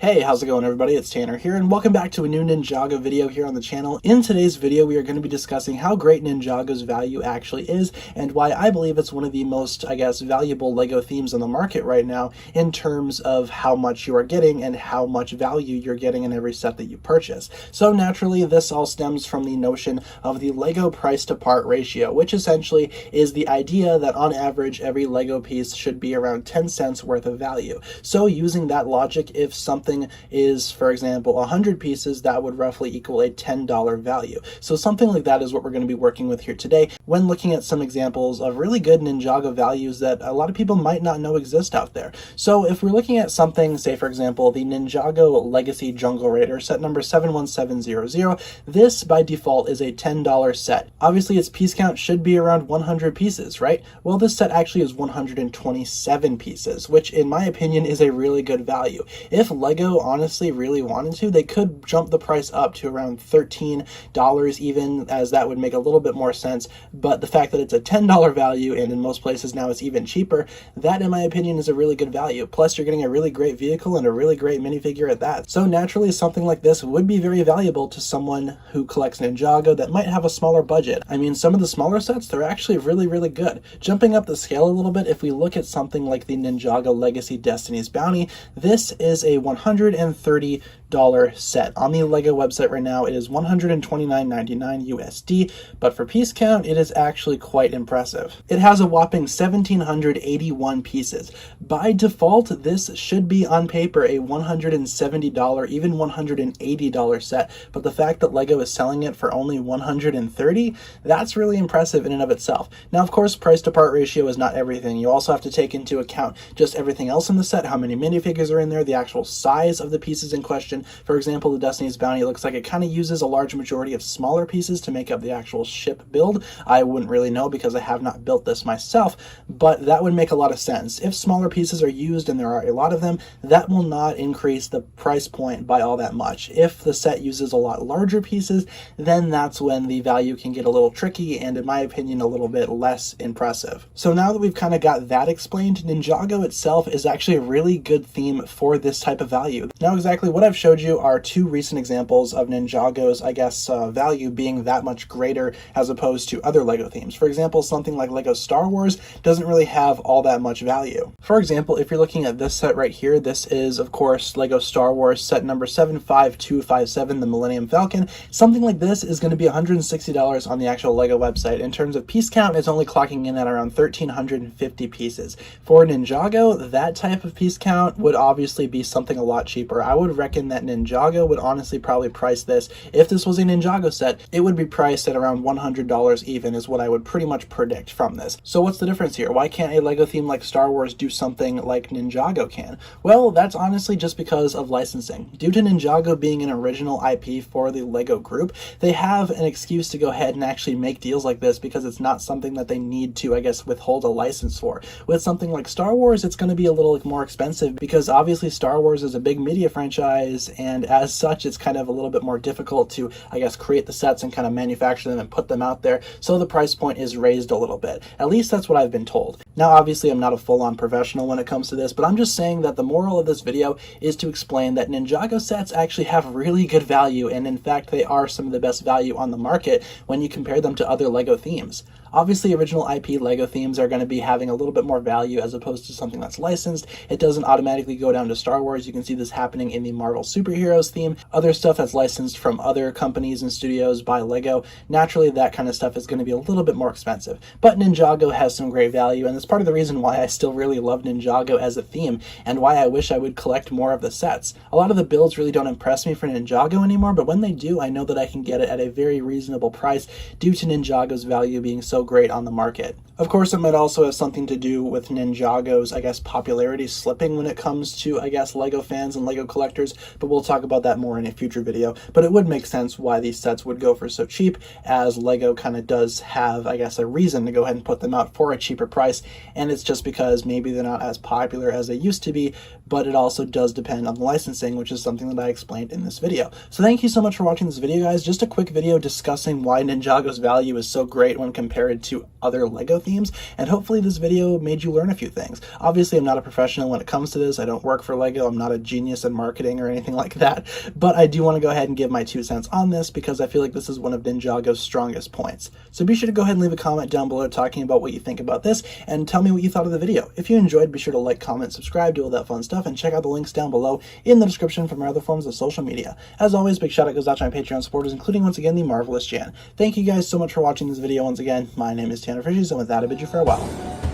Hey, how's it going everybody? It's Tanner here and welcome back to a new Ninjago video here on the channel. In today's video, we are going to be discussing how great Ninjago's value actually is and why I believe it's one of the most, valuable LEGO themes on the market right now in terms of how much you are getting and how much value you're getting in every set that you purchase. So naturally, this all stems from the notion of the LEGO price to part ratio, which essentially is the idea that on average, every LEGO piece should be around 10 cents worth of value. So using that logic, if something is, for example, 100 pieces, that would roughly equal a $10 value. So something like that is what we're going to be working with here today when looking at some examples of really good Ninjago values that a lot of people might not know exist out there. So if we're looking at something, say for example, the Ninjago Legacy Jungle Raider set number 71700, this by default is a $10 set. Obviously its piece count should be around 100 pieces, right? Well, this set actually is 127 pieces, which in my opinion is a really good value. If LEGO honestly really wanted to, they could jump the price up to around $13 even, as that would make a little bit more sense. But the fact that it's a $10 value, and in most places now it's even cheaper, that in my opinion is a really good value. Plus you're getting a really great vehicle and a really great minifigure at that. So naturally something like this would be very valuable to someone who collects Ninjago that might have a smaller budget. I mean, some of the smaller sets, they're actually really good. Jumping up the scale a little bit, if we look at something like the Ninjago Legacy Destinies Bounty, this is a $130 set. On the LEGO website right now, it is $129.99 USD, but for piece count, it is actually quite impressive. It has a whopping 1,781 pieces. By default, this should be on paper a $170, even $180 set, but the fact that LEGO is selling it for only $130, that's really impressive in and of itself. Now, of course, price to part ratio is not everything. You also have to take into account just everything else in the set, how many minifigures are in there, the actual size of the pieces in question. For example, the Destiny's Bounty looks like it kind of uses a large majority of smaller pieces to make up the actual ship build. I wouldn't really know because I have not built this myself, but that would make a lot of sense. If smaller pieces are used, and there are a lot of them, that will not increase the price point by all that much. If the set uses a lot larger pieces, then that's when the value can get a little tricky and, in my opinion, a little bit less impressive. So now that we've kind of got that explained, Ninjago itself is actually a really good theme for this type of value. Now, exactly what I've showed you are two recent examples of Ninjago's, value being that much greater as opposed to other LEGO themes. For example, something like LEGO Star Wars doesn't really have all that much value. For example, if you're looking at this set right here, this is, of course, LEGO Star Wars set number 75257, the Millennium Falcon. Something like this is going to be $160 on the actual LEGO website. In terms of piece count, it's only clocking in at around 1,350 pieces. For Ninjago, that type of piece count would obviously be something a lot cheaper. I would reckon that Ninjago would honestly probably price this, if this was a Ninjago set, it would be priced at around $100 even, is what I would pretty much predict from this. So what's the difference here? Why can't a LEGO theme like Star Wars do something like Ninjago can? Well, that's honestly just because of licensing. Due to Ninjago being an original IP for the LEGO group, they have an excuse to go ahead and actually make deals like this because it's not something that they need to, withhold a license for. With something like Star Wars, it's going to be a little more expensive because obviously Star Wars is a big media franchise, and as such, it's kind of a little bit more difficult to, create the sets and kind of manufacture them and put them out there. So the price point is raised a little bit. At least that's what I've been told. Now, obviously, I'm not a full-on professional when it comes to this, but I'm just saying that the moral of this video is to explain that Ninjago sets actually have really good value, and in fact, they are some of the best value on the market when you compare them to other LEGO themes. Obviously, original IP LEGO themes are going to be having a little bit more value as opposed to something that's licensed. It doesn't automatically go down to Star Wars. You can see this happening in the Marvel superheroes theme. Other stuff that's licensed from other companies and studios by LEGO, naturally that kind of stuff is going to be a little bit more expensive. But Ninjago has some great value, and that's part of the reason why I still really love Ninjago as a theme and why I wish I would collect more of the sets. A lot of the builds really don't impress me for Ninjago anymore, but when they do, I know that I can get it at a very reasonable price due to Ninjago's value being so great on the market. Of course, it might also have something to do with Ninjago's, popularity slipping when it comes to, LEGO fans and LEGO collectors, but we'll talk about that more in a future video. But it would make sense why these sets would go for so cheap, as LEGO kind of does have, a reason to go ahead and put them out for a cheaper price and it's just because maybe they're not as popular as they used to be, but it also does depend on the licensing, which is something that I explained in this video. So thank you so much for watching this video, guys. Just a quick video discussing why Ninjago's value is so great when compared to other LEGO themes, and hopefully this video made you learn a few things. Obviously, I'm not a professional when it comes to this. I don't work for LEGO. I'm not a genius in marketing or anything like that, but I do want to go ahead and give my 2 cents on this because I feel like this is one of Ninjago's strongest points. So be sure to go ahead and leave a comment down below talking about what you think about this, and tell me what you thought of the video. If you enjoyed, be sure to like, comment, subscribe, do all that fun stuff, and check out the links down below in the description for my other forms of social media. As always, big shout out goes out to my Patreon supporters, including once again the marvelous Jan. Thank you guys so much for watching this video once again. My name is TannerFishies, and with that I bid you farewell.